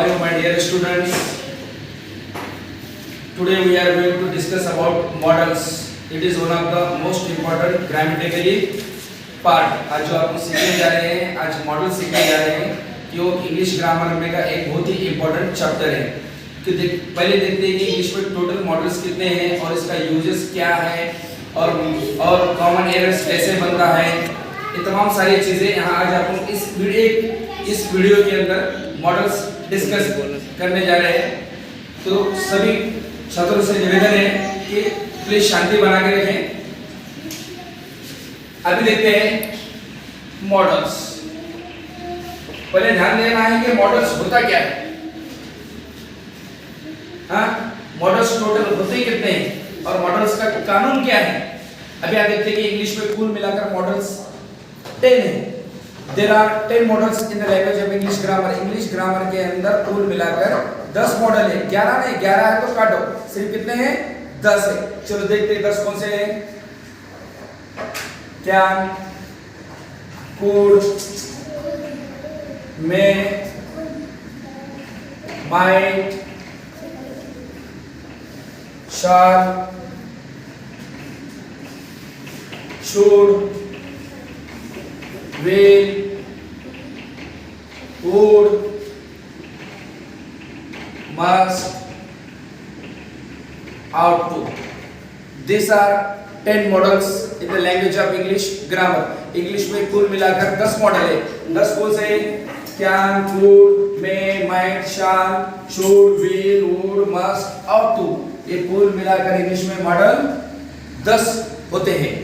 are you, my dear students? Today we are going to discuss about models. It is one of the most important grammatically part. आज जो आप सीखने जा रहे हैं, आज मॉडल सीखने जा रहे हैं कि वो इंग्लिश ग्रामर में का एक बहुत ही इम्पोर्टेंट चैप्टर है कि पहले देखते हैं कि इंग्लिश में टोटल मॉडल्स कितने हैं और इसका यूजेस क्या है और कॉमन एरर्स कैसे बनता है, ये तमाम सारी चीज़ें यहाँ आज आप इस वीडियो के अंदर मॉडल्स डिस्कस करने जा रहे हैं। तो सभी छात्रों से निवेदन है कि प्लीज शांति बना के रखें। अभी देखते हैं मॉडल्स। पहले ध्यान देना है कि मॉडल्स होता क्या है। हाँ, मॉडल्स टोटल होते कितने हैं और मॉडल्स का कानून क्या है। अभी आप देखते हैं कि इंग्लिश में कुल मिलाकर मॉडल्स 10 है। There are 10 models in the language of English grammar. English grammar के अंदर कुल मिलाकर 10 मॉडल है। 11 नहीं, 11 है तो काटो, सिर्फ कितने हैं 10 है। चलो देखते हैं 10 कौन से हैं। Can, could, may, might, shall, should, will, would, must, ought to. These are 10 models in the language of English grammar. English में कुल मिलाकर 10 मॉडल है। 10 कौन से हैं? Can, could, may, might, shall, should, will, would, must, ought to. ये कुल मिलाकर इंग्लिश में मॉडल 10 होते हैं।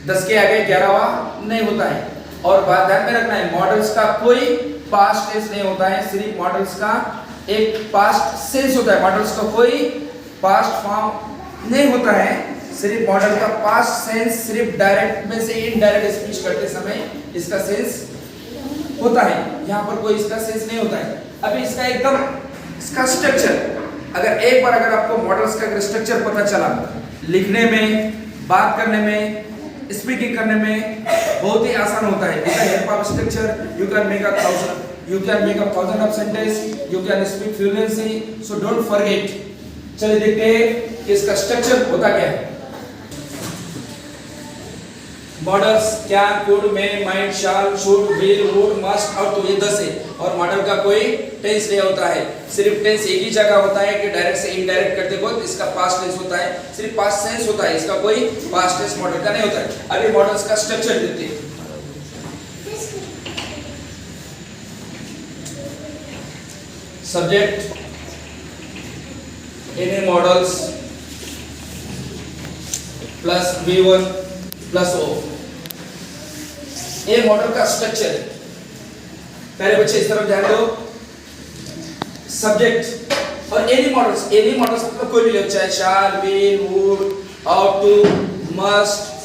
10 के आगे 11वां नहीं होता है। और बात ध्यान में रखना है, मॉडल्स का कोई पास्ट टेंस नहीं होता है, सिर्फ मॉडल्स का एक पास्ट सेंस होता है। मॉडल्स का कोई पास्ट फॉर्म नहीं होता है, सिर्फ मॉडल का पास्ट सेंस सिर्फ डायरेक्ट में से इनडायरेक्ट स्पीच करते समय इसका सेंस होता है। यहाँ पर कोई इसका सेंस नहीं होता है। अभी इसका एकदम इसका स्ट्रक्चर, अगर आपको मॉडल्स का स्ट्रक्चर पता चला, लिखने में, बात करने में, स्पीकिंग करने में बहुत ही आसान होता है। With the help of structure you can make a thousand of sentence, you can speak fluency, so don't forget. चलिए देखते हैं कि इसका स्ट्रक्चर होता क्या है। Models can, could, may, might, shall, should, will, would, must, ought to, ये 10 है। और मॉडल का कोई टेंस नहीं होता है, सिर्फ टेंस एक ही जगह होता है कि डायरेक्ट से इनडायरेक्ट करते वक्त इसका पास्ट टेंस होता है, सिर्फ पास्ट सेंस होता है, इसका कोई पास्ट टेंस मॉडल का नहीं होता है। अभी मॉडल्स का स्ट्रक्चर देखते हैं। Subject, any models plus V1 plus O, ये मॉडल का स्ट्रक्चर है। पहले बच्चे इस तरफ ध्यान दो। सब्जेक्ट और एनी मॉडल्स मतलब कोई भी ले, चाहे shall, will, would, ought to, must,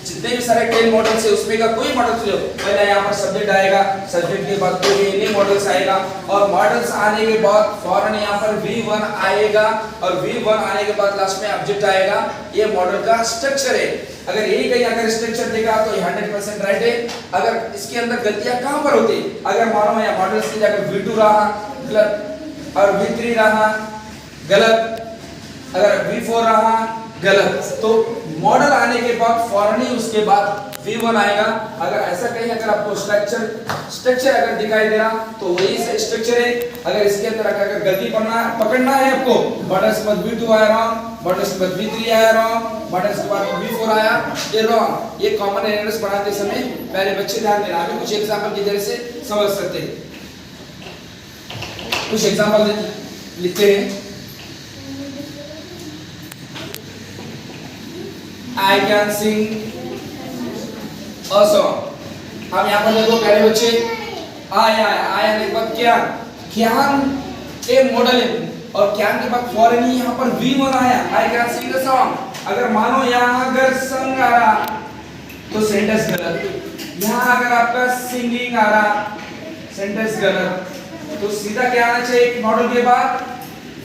जितने भी सारे 10 मॉडल्स है उसमें का कोई मॉडल्स लो। पहले यहाँ पर सब्जेक्ट आएगा, सब्जेक्ट के बाद कोई एनी मॉडल्स आएगा और मॉडल्स आने के बाद फौरन यहाँ पर V1 आएगा और V1 आने के बाद लास्ट में ऑब्जेक्ट आएगा। ये मॉडल का स्ट्रक्चर है। अगर यही कहीं अगर स्ट्रक्चर देखा तो ये 100% राइट है। अगर इसके अंदर गलतियां कहां पर होती, अगर मानो या मॉडल्स की जगह V2 रहा गलत और V3 रहा गलत, अगर V4 रहा गलत, तो मॉडल आने के बाद फौरन ही उसके बाद V1 आएगा। अगर ऐसा कहीं अगर आपको स्ट्रक्चर अगर दिखाई दे रहा तो वही से स्ट्रक्चर है। अगर इसके अंदर अगर गलती पकड़ना है आपको, मॉडल्स के बाद V2 आया रॉन्ग, मॉडल्स के बाद V3 आया रॉन्ग, मॉडल्स के बाद V4 आया ये रॉन्ग। ये कॉमन एरर्स बनाते समय पहले बच्चे ध्यान देना। अभी कुछ एग्जांपल की जरिए से समझ सकते हैं। कुछ एग्जांपल लिखते हैं। I can sing a song। हम यहाँ पर देखो पहले बच्चे आया के बाद क्या एक मॉडल है और क्या के बाद फौरन ही यहाँ पर V1 आया, I can sing a song। अगर मानो यहाँ अगर संग आ रहा तो सेंटेंस गलत, यहाँ अगर आपका सिंगिंग आ रहा सेंटेंस गलत, तो सीधा क्या आना चाहिए मॉडल के बाद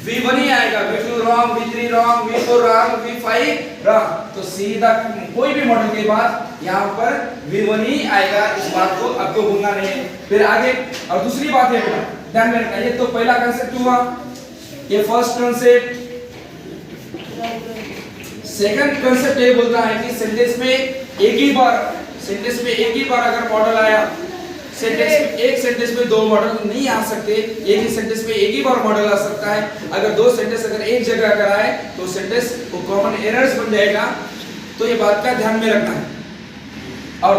V1 ही आएगा। V2 wrong, V3 wrong, V4 wrong, V5 wrong, तो सीधा कोई भी मॉडल के बाद यहाँ पर V1 ही आएगा। इस बात को आपको भूलना नहीं है। फिर आगे और दूसरी बात है बेटा, ध्यान में रखना। ये तो पहला कंसेप्ट हुआ, ये फर्स्ट कंसेप्ट। सेकंड कंसेप्ट ये बोलता है कि सेंटेंस में एक ही बार अगर मॉडल आया, एक सेंटेंस में दो मॉडल नहीं आ सकते, एक ही सेंटेंस में एक ही बार मॉडल आ सकता है। अगर दो सेंटेंस अगर एक जगह अगर आए तो सेंटेंस को कॉमन एरर्स बन जाएगा। तो ये बात का ध्यान में रखना है। और